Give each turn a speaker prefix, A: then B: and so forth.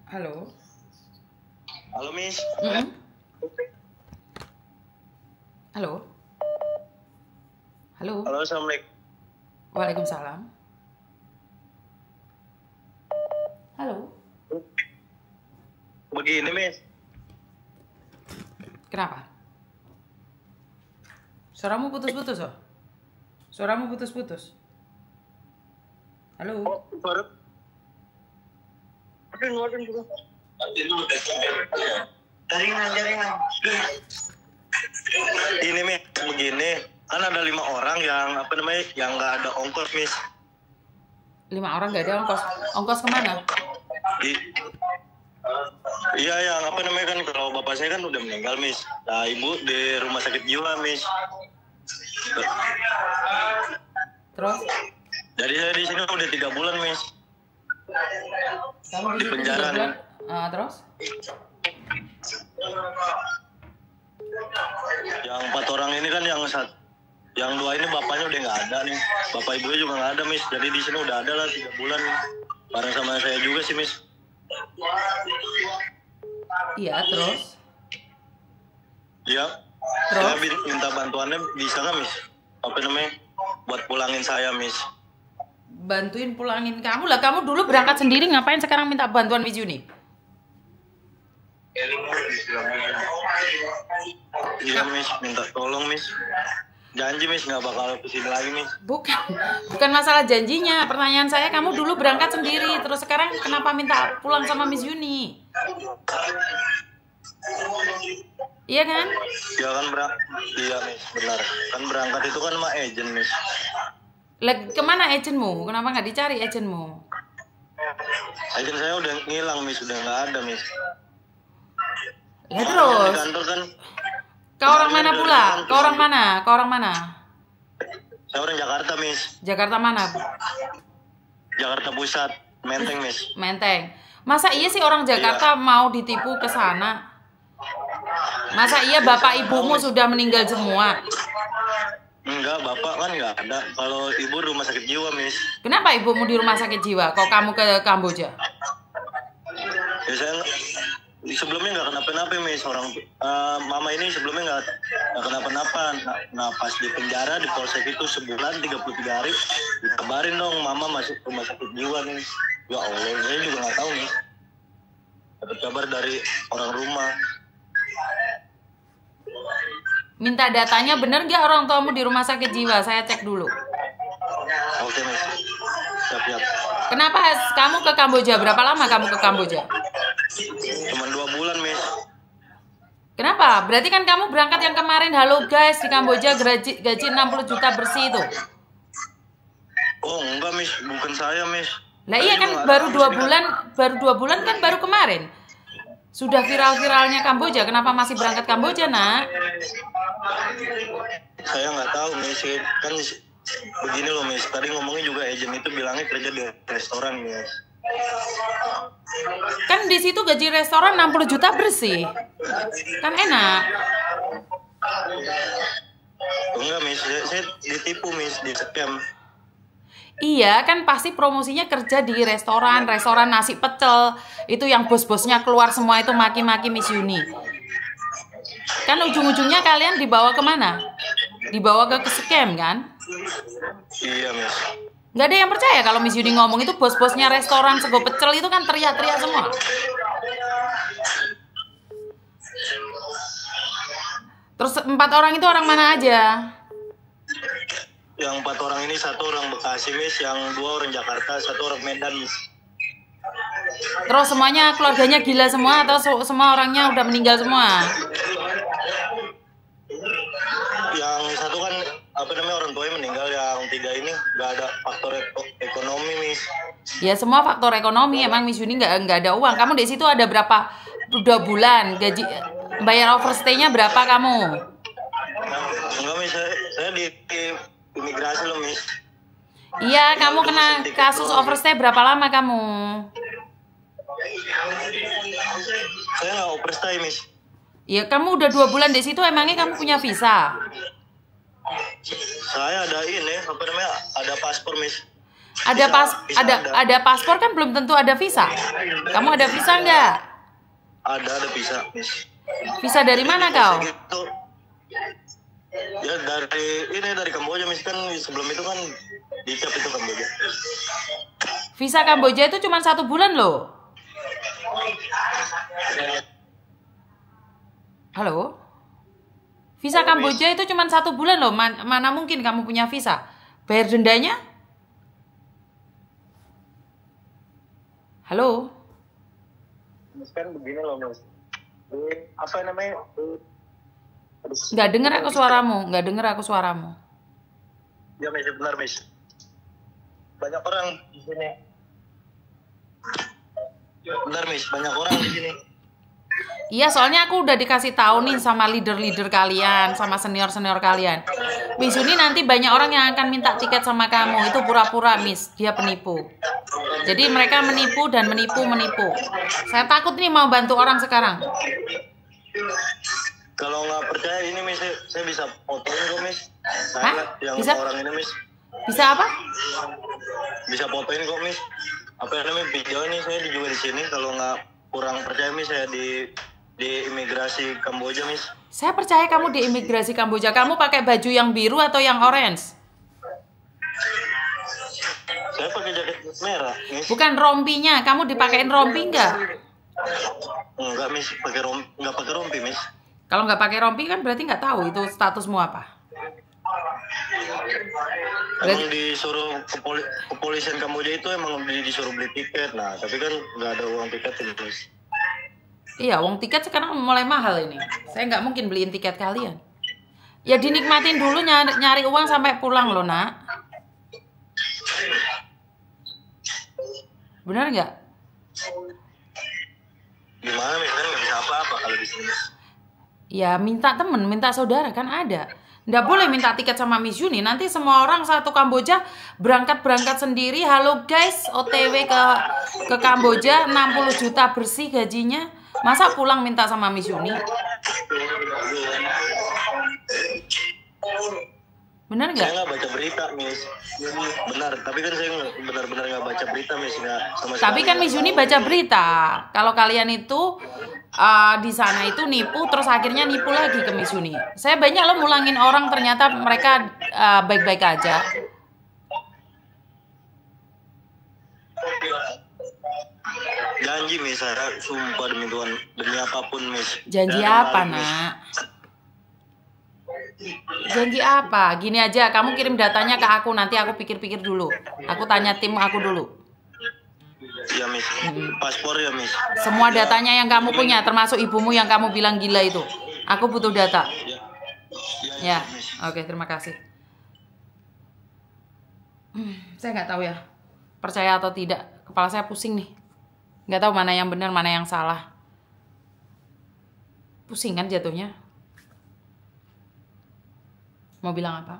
A: Halo.
B: Halo, Miss.
A: Halo. Halo.
B: Halo, Assalamualaikum.
A: Waalaikumsalam. Halo.
B: Begini, Miss.
A: Kenapa? Suaramu putus-putus, oh? Suaramu putus-putus. Halo.
B: Jaringan. Ini, Miss, begini. Kan ada 5 orang yang yang nggak ada ongkos, Miss.
A: 5 orang nggak ada ongkos. Ongkos kemana?
B: Iya, yang kan kalau bapak saya kan udah meninggal, Miss. Nah, ibu di rumah sakit jiwa, Miss.
A: Terus?
B: Jadi saya di sini udah 3 bulan, Miss.
A: Kamu
B: Di penjara nih.
A: Terus?
B: Yang 4 orang ini kan yang 2 ini bapaknya udah nggak ada nih. Bapak ibunya juga nggak ada, Miss. Jadi di sini udah ada lah 3 bulan. Bareng sama saya juga sih, Miss.
A: Iya, terus?
B: Iya.
A: Terus?
B: Saya minta bantuannya bisa nggak, Miss? Buat pulangin saya, Miss.
A: Bantuin pulangin kamu lah. Kamu dulu berangkat sendiri, ngapain sekarang minta bantuan Miss Yuni?
B: Iya, Miss, minta tolong, Miss. Janji, Miss, nggak bakal kesini lagi, Miss.
A: Bukan masalah janjinya. Pertanyaan saya, kamu dulu berangkat sendiri, terus sekarang kenapa minta pulang sama Miss Yuni? Iya kan?
B: Iya kan, iya, Miss, benar. Kan berangkat itu kan sama agent, Miss.
A: Kemana agentmu? Kenapa nggak dicari agentmu?
B: Agent saya udah ngilang, Miss, udah nggak ada, Miss.
A: Ya terus?
B: Di kantor kan.
A: Kau orang mana pula? Kau orang mana? Kau orang mana?
B: Saya orang Jakarta, Miss.
A: Jakarta mana?
B: Jakarta Pusat, Menteng, Miss.
A: Menteng. Masa iya sih orang Jakarta mau ditipu ke sana? Masa iya bapak ibumu sudah meninggal semua?
B: Enggak, bapak kan nggak ada. Kalau ibu rumah sakit jiwa, Miss.
A: Kenapa ibumu di rumah sakit jiwa? Kok kamu ke Kamboja?
B: Ya saya sebelumnya nggak kenapa-napa, Miss. Mama ini sebelumnya nggak kenapa-napa. Nah, pas di penjara di polsek itu sebulan 33 hari dikabarin dong mama masuk rumah sakit jiwa, nih. Ya Allah, saya juga nggak tahu, nih. Dapat kabar dari orang rumah.
A: Minta datanya, bener nggak orang tuamu di rumah sakit jiwa? Saya cek dulu.
B: Oke, Miss. Siap.
A: Kenapa kamu ke Kamboja? Berapa lama kamu ke Kamboja?
B: Cuma 2 bulan, Miss.
A: Kenapa? Berarti kan kamu berangkat yang kemarin, halo guys, di Kamboja gaji 60 juta bersih itu.
B: Oh, enggak, Miss. Bukan saya, Miss.
A: Lah iya kan baru 2 bulan kan baru kemarin. Sudah viral-viralnya Kamboja, kenapa masih berangkat Kamboja, Nak?
B: Saya nggak tahu, Miss. Kan begini loh, Miss. Tadi ngomongnya juga agent itu bilangnya kerja di restoran, Miss.
A: Kan di situ gaji restoran 60 juta bersih. Kan enak.
B: Enggak, Miss. Saya ditipu, Miss. Di scam.
A: Iya, kan pasti promosinya kerja di restoran nasi pecel. Itu yang bos-bosnya keluar semua itu maki-maki Miss Yuni. Kan ujung-ujungnya kalian dibawa kemana? Dibawa ke scam, kan?
B: Iya, Miss.
A: Nggak ada yang percaya kalau Miss Yuni ngomong itu bos-bosnya restoran sego pecel itu kan teriak-teriak semua. Terus 4 orang itu orang mana aja?
B: Yang 4 orang ini 1 orang Bekasi, Miss. Yang 2 orang Jakarta, 1 orang Medan, Miss.
A: Terus semuanya keluarganya gila semua atau semua orangnya udah meninggal semua?
B: Yang 1 kan orang tuanya meninggal. Yang 3 ini nggak ada faktor ekonomi, Miss.
A: Ya semua faktor ekonomi. Emang Miss Yuni nggak ada uang. Kamu di situ ada berapa 2 bulan gaji bayar overstay-nya berapa kamu?
B: Enggak, Miss. Saya di imigrasi loh, Miss.
A: Iya, kamu kena kasus overstay berapa lama kamu?
B: Saya nggak overstay, Miss.
A: Ya kamu udah 2 bulan di situ, emangnya kamu punya visa?
B: Saya ada ini, ada paspor, Miss.
A: ada paspor kan belum tentu ada visa. Kamu ada visa nggak?
B: Ada visa, Miss.
A: Visa dari mana kau?
B: Gitu. Ya dari Kamboja, Miss, kan sebelum itu kan dicap itu Kamboja.
A: Visa Kamboja itu cuma 1 bulan loh. Halo? Visa Kamboja itu cuma 1 bulan loh. Mana mungkin kamu punya visa? Bayar dendanya? Halo?
B: Mas, kan begini loh, Mas. Apa namanya?
A: Nggak denger aku suaramu.
B: Ya, Miss, benar, Miss. Banyak orang di sini. Benar, Miss, banyak orang di sini.
A: Iya, soalnya aku udah dikasih tahu nih sama leader-leader kalian, sama senior-senior kalian. Miss Yuni, nanti banyak orang yang akan minta tiket sama kamu. Itu pura-pura, Miss. Dia penipu. Jadi mereka menipu dan menipu. Saya takut nih mau bantu orang sekarang.
B: Kalau nggak percaya ini, Miss, saya bisa fotoin kok, Miss.
A: Hah?
B: Yang
A: Bisa?
B: orang ini, Miss.
A: Bisa apa?
B: Bisa fotoin kok, Miss. Apa namanya, video ini saya juga di sini. Kalau nggak kurang percaya, Miss, saya di imigrasi Kamboja, Miss.
A: Saya percaya kamu di imigrasi Kamboja. Kamu pakai baju yang biru atau yang orange?
B: Saya pakai jaket merah, Miss.
A: Bukan rompinya. Kamu dipakein rompi nggak?
B: Enggak, Miss. Nggak pakai rompi, Miss.
A: Kalau nggak pakai rompi kan berarti nggak tahu itu statusmu apa.
B: Emang disuruh kepolisian Kamboja itu emang disuruh beli tiket. Nah, tapi kan nggak ada uang tiket, Miss.
A: Iya, uang tiket sekarang mulai mahal ini. Saya nggak mungkin beliin tiket kalian. Ya dinikmatin dulu nyari uang sampai pulang loh, Nak. Benar nggak?
B: Gimana, Miss? Kan nggak bisa apa-apa kalau di sini, Miss.
A: Ya minta temen, minta saudara kan ada. Nggak boleh minta tiket sama Miss Yuni. Nanti semua orang satu Kamboja berangkat sendiri. Halo guys, OTW ke Kamboja 60 juta bersih gajinya. Masa pulang minta sama Miss Yuni? Benar nggak?
B: Saya nggak baca berita, Miss. Benar, tapi kan saya benar-benar nggak baca berita, Miss. Nggak sama sekali.
A: Tapi kan Miss Yuni baca berita. Kalau kalian itu di sana itu nipu, terus akhirnya nipu lagi ke Miss Yuni. Saya banyak loh mulangin orang, ternyata mereka baik-baik aja.
B: Janji, Miss, saya sumpah demi Tuhan, demi apapun, Miss.
A: Janji apa, Nak? Janji apa? Gini aja, kamu kirim datanya ke aku, nanti aku pikir-pikir dulu. Aku tanya tim aku dulu.
B: Ya, Miss. Paspor ya, Miss.
A: Semua datanya yang kamu punya, termasuk ibumu yang kamu bilang gila itu. Aku butuh data. Ya, oke, terima kasih. Saya nggak tahu ya, percaya atau tidak. Kepala saya pusing nih. Nggak tahu mana yang benar, mana yang salah. Pusing kan jatuhnya. Mau bilang apa?